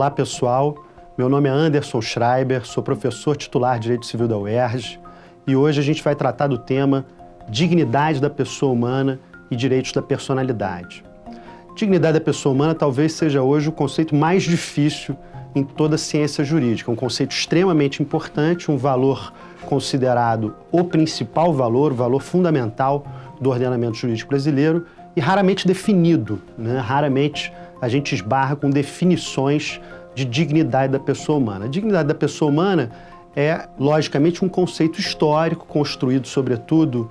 Olá pessoal, meu nome é Anderson Schreiber, sou professor titular de Direito Civil da UERJ e hoje a gente vai tratar do tema dignidade da pessoa humana e direitos da personalidade. Dignidade da pessoa humana talvez seja hoje o conceito mais difícil em toda a ciência jurídica, um conceito extremamente importante, um valor considerado o principal valor, o valor fundamental do ordenamento jurídico brasileiro e raramente definido, né? Raramente a gente esbarra com definições de dignidade da pessoa humana. A dignidade da pessoa humana é, logicamente, um conceito histórico, construído, sobretudo,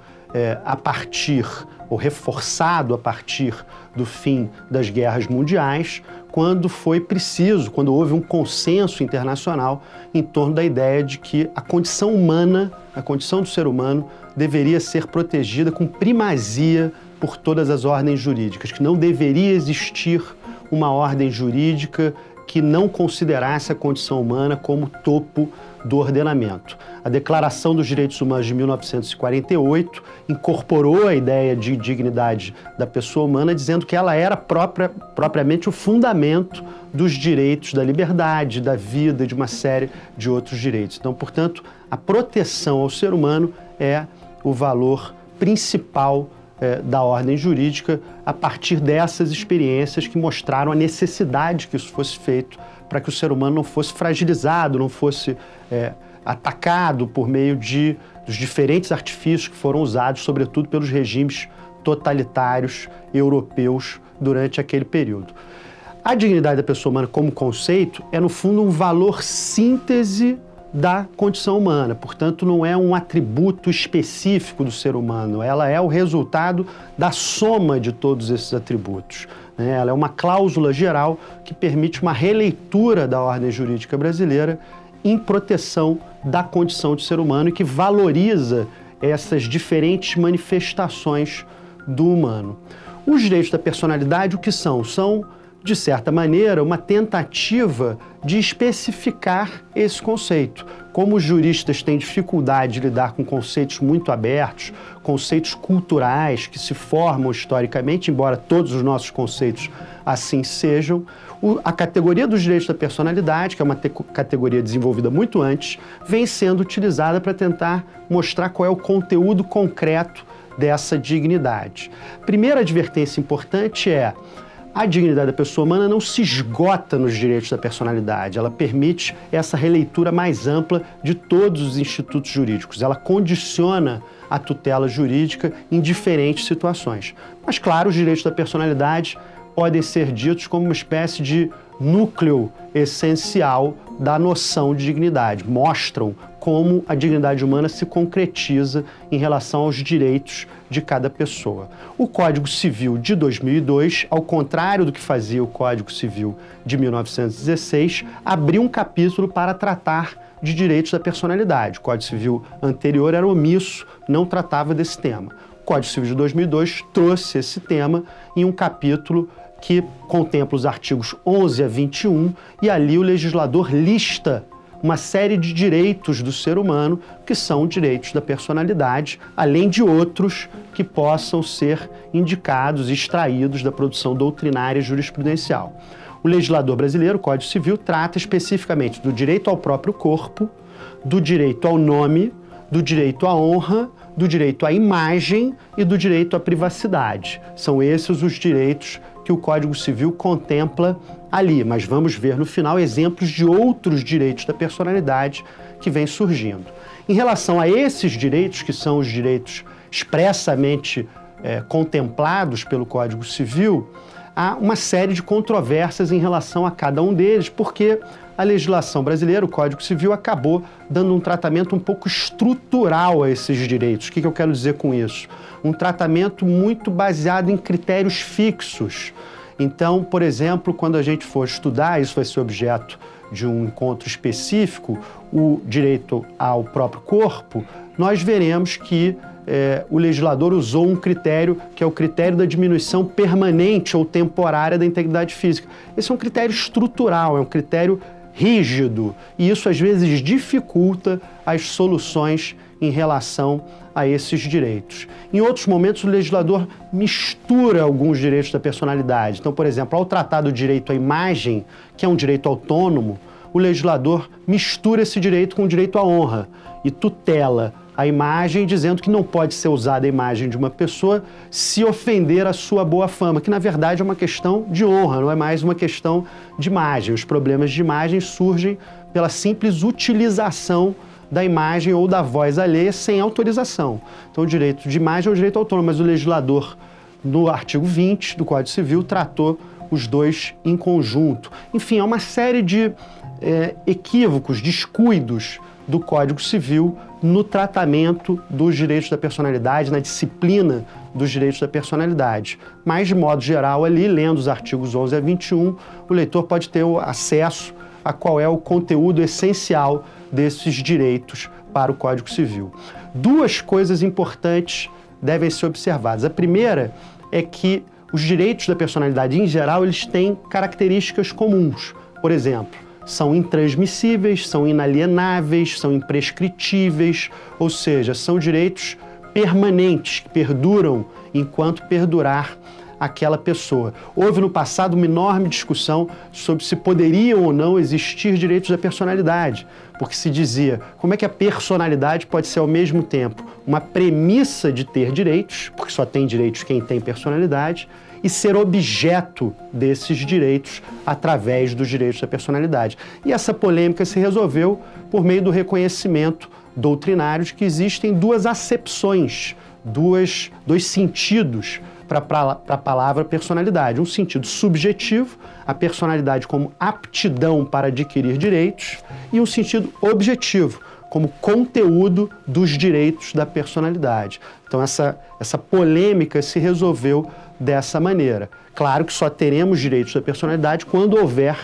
a partir, ou reforçado a partir do fim das guerras mundiais, quando foi preciso, quando houve um consenso internacional em torno da ideia de que a condição humana, a condição do ser humano, deveria ser protegida com primazia por todas as ordens jurídicas, que não deveria existir uma ordem jurídica que não considerasse a condição humana como topo do ordenamento. A Declaração dos Direitos Humanos de 1948 incorporou a ideia de dignidade da pessoa humana, dizendo que ela era propriamente o fundamento dos direitos da liberdade, da vida e de uma série de outros direitos. Então, portanto, a proteção ao ser humano é o valor principal da ordem jurídica a partir dessas experiências que mostraram a necessidade que isso fosse feito para que o ser humano não fosse fragilizado, não fosse atacado por meio dos diferentes artifícios que foram usados, sobretudo pelos regimes totalitários europeus durante aquele período. A dignidade da pessoa humana como conceito é, no fundo, um valor síntese da condição humana, portanto não é um atributo específico do ser humano, ela é o resultado da soma de todos esses atributos, né? Ela é uma cláusula geral que permite uma releitura da ordem jurídica brasileira em proteção da condição de ser humano e que valoriza essas diferentes manifestações do humano. Os direitos da personalidade, o que são? São, de certa maneira, uma tentativa de especificar esse conceito. Como os juristas têm dificuldade de lidar com conceitos muito abertos, conceitos culturais que se formam historicamente, embora todos os nossos conceitos assim sejam, a categoria dos direitos da personalidade, que é uma categoria desenvolvida muito antes, vem sendo utilizada para tentar mostrar qual é o conteúdo concreto dessa dignidade. Primeira advertência importante é: a dignidade da pessoa humana não se esgota nos direitos da personalidade, ela permite essa releitura mais ampla de todos os institutos jurídicos, ela condiciona a tutela jurídica em diferentes situações. Mas, claro, os direitos da personalidade podem ser ditos como uma espécie de núcleo essencial da noção de dignidade, mostram como a dignidade humana se concretiza em relação aos direitos de cada pessoa. O Código Civil de 2002, ao contrário do que fazia o Código Civil de 1916, abriu um capítulo para tratar de direitos da personalidade. O Código Civil anterior era omisso, não tratava desse tema. O Código Civil de 2002 trouxe esse tema em um capítulo que contempla os artigos 11 a 21 e ali o legislador lista uma série de direitos do ser humano que são direitos da personalidade, além de outros que possam ser indicados e extraídos da produção doutrinária e jurisprudencial. O legislador brasileiro, o Código Civil, trata especificamente do direito ao próprio corpo, do direito ao nome, do direito à honra, do direito à imagem e do direito à privacidade. São esses os direitos que o Código Civil contempla ali, mas vamos ver no final exemplos de outros direitos da personalidade que vêm surgindo. Em relação a esses direitos, que são os direitos expressamente contemplados pelo Código Civil, há uma série de controvérsias em relação a cada um deles, porque a legislação brasileira, o Código Civil, acabou dando um tratamento um pouco estrutural a esses direitos. O que eu quero dizer com isso? Um tratamento muito baseado em critérios fixos. Então, por exemplo, quando a gente for estudar, isso vai ser objeto de um encontro específico, o direito ao próprio corpo, nós veremos que o legislador usou um critério que é o critério da diminuição permanente ou temporária da integridade física. Esse é um critério estrutural, é um critério rígido, e isso às vezes dificulta as soluções em relação a esses direitos. Em outros momentos, o legislador mistura alguns direitos da personalidade. Então, por exemplo, ao tratar do direito à imagem, que é um direito autônomo, o legislador mistura esse direito com o direito à honra e tutela a imagem, dizendo que não pode ser usada a imagem de uma pessoa se ofender a sua boa fama, que na verdade é uma questão de honra, não é mais uma questão de imagem. Os problemas de imagem surgem pela simples utilização da imagem ou da voz alheia sem autorização. Então o direito de imagem é um direito autônomo, mas o legislador, no artigo 20 do Código Civil, tratou os dois em conjunto. Enfim, há uma série de equívocos, descuidos do Código Civil no tratamento dos direitos da personalidade, na disciplina dos direitos da personalidade. Mas, de modo geral, ali, lendo os artigos 11 a 21, o leitor pode ter o acesso a qual é o conteúdo essencial desses direitos para o Código Civil. Duas coisas importantes devem ser observadas. A primeira é que os direitos da personalidade, em geral, eles têm características comuns. Por exemplo, são intransmissíveis, são inalienáveis, são imprescritíveis, ou seja, são direitos permanentes, que perduram enquanto perdurar aquela pessoa. Houve no passado uma enorme discussão sobre se poderiam ou não existir direitos da personalidade, porque se dizia como é que a personalidade pode ser ao mesmo tempo uma premissa de ter direitos, porque só tem direitos quem tem personalidade, e ser objeto desses direitos através dos direitos da personalidade. E essa polêmica se resolveu por meio do reconhecimento doutrinário de que existem duas acepções, dois sentidos para a palavra personalidade. Um sentido subjetivo, a personalidade como aptidão para adquirir direitos, e um sentido objetivo, como conteúdo dos direitos da personalidade. Então essa polêmica se resolveu dessa maneira. Claro que só teremos direitos da personalidade quando houver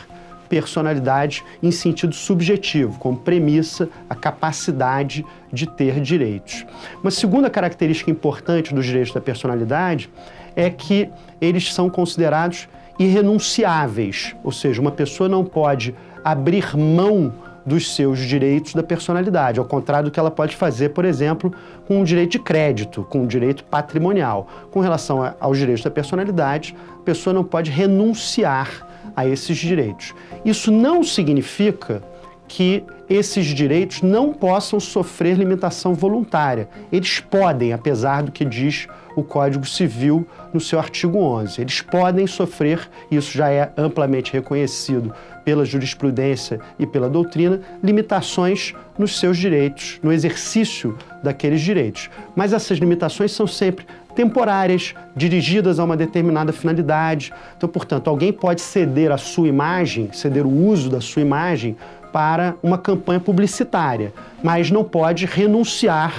personalidade em sentido subjetivo, como premissa a capacidade de ter direitos. Uma segunda característica importante dos direitos da personalidade é que eles são considerados irrenunciáveis, ou seja, uma pessoa não pode abrir mão dos seus direitos da personalidade, ao contrário do que ela pode fazer, por exemplo, com o direito de crédito, com o direito patrimonial. Com relação aos direitos da personalidade, a pessoa não pode renunciar a esses direitos. Isso não significa que esses direitos não possam sofrer limitação voluntária. Eles podem, apesar do que diz o Código Civil no seu artigo 11. Eles podem sofrer, isso já é amplamente reconhecido pela jurisprudência e pela doutrina, limitações nos seus direitos, no exercício daqueles direitos. Mas essas limitações são sempre temporárias, dirigidas a uma determinada finalidade. Então, portanto, alguém pode ceder a sua imagem, ceder o uso da sua imagem para uma campanha publicitária, mas não pode renunciar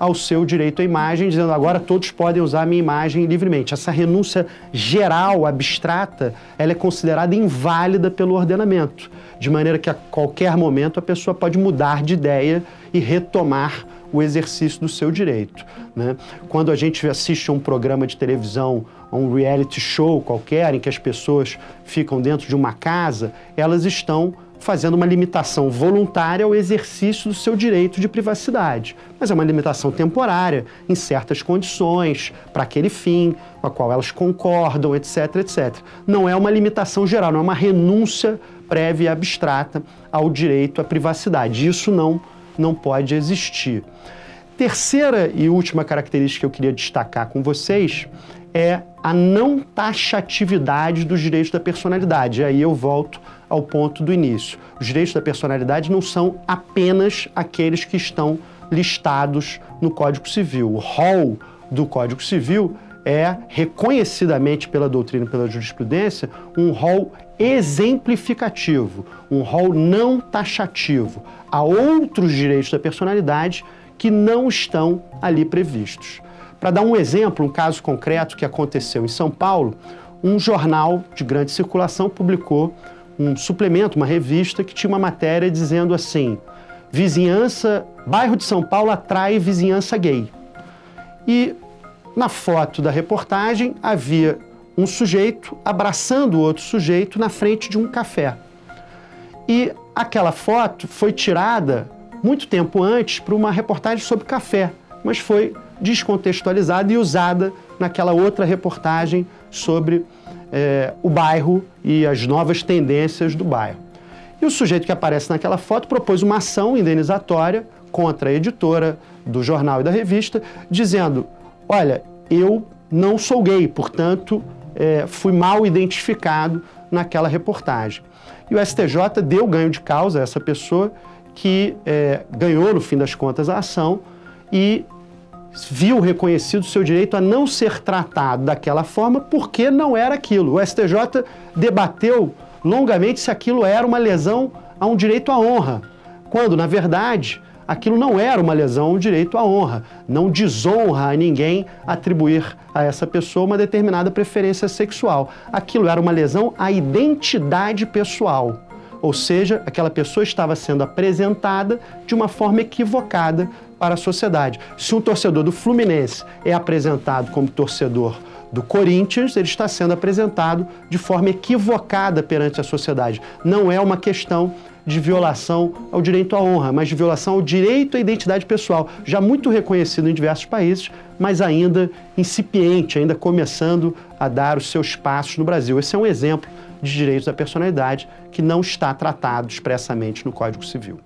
ao seu direito à imagem, dizendo agora todos podem usar a minha imagem livremente. Essa renúncia geral, abstrata, ela é considerada inválida pelo ordenamento, de maneira que a qualquer momento a pessoa pode mudar de ideia e retomar o exercício do seu direito, né? Quando a gente assiste a um programa de televisão, a um reality show qualquer, em que as pessoas ficam dentro de uma casa, elas estão fazendo uma limitação voluntária ao exercício do seu direito de privacidade. Mas é uma limitação temporária, em certas condições, para aquele fim, com a qual elas concordam, etc, etc. Não é uma limitação geral, não é uma renúncia prévia e abstrata ao direito à privacidade. Isso não pode existir. Terceira e última característica que eu queria destacar com vocês é a não taxatividade dos direitos da personalidade. E aí eu volto ao ponto do início. Os direitos da personalidade não são apenas aqueles que estão listados no Código Civil. O rol do Código Civil é, reconhecidamente pela doutrina e pela jurisprudência, um rol exemplificativo, um rol não taxativo. Há outros direitos da personalidade que não estão ali previstos. Para dar um exemplo, um caso concreto que aconteceu em São Paulo, um jornal de grande circulação publicou um suplemento, uma revista que tinha uma matéria dizendo assim: bairro de São Paulo atrai vizinhança gay. E na foto da reportagem havia um sujeito abraçando o outro sujeito na frente de um café. E aquela foto foi tirada muito tempo antes para uma reportagem sobre café, mas foi descontextualizada e usada naquela outra reportagem sobre o bairro e as novas tendências do bairro. E o sujeito que aparece naquela foto propôs uma ação indenizatória contra a editora do jornal e da revista, dizendo: olha, eu não sou gay, portanto, fui mal identificado naquela reportagem. E o STJ deu ganho de causa a essa pessoa que ganhou, no fim das contas, a ação e viu reconhecido seu direito a não ser tratado daquela forma porque não era aquilo. O STJ debateu longamente se aquilo era uma lesão a um direito à honra, quando, na verdade, aquilo não era uma lesão a um direito à honra. Não desonra a ninguém atribuir a essa pessoa uma determinada preferência sexual. Aquilo era uma lesão à identidade pessoal. Ou seja, aquela pessoa estava sendo apresentada de uma forma equivocada para a sociedade. Se um torcedor do Fluminense é apresentado como torcedor do Corinthians, ele está sendo apresentado de forma equivocada perante a sociedade. Não é uma questão de violação ao direito à honra, mas de violação ao direito à identidade pessoal, já muito reconhecido em diversos países, mas ainda incipiente, ainda começando a dar os seus passos no Brasil. Esse é um exemplo de direitos da personalidade que não está tratado expressamente no Código Civil.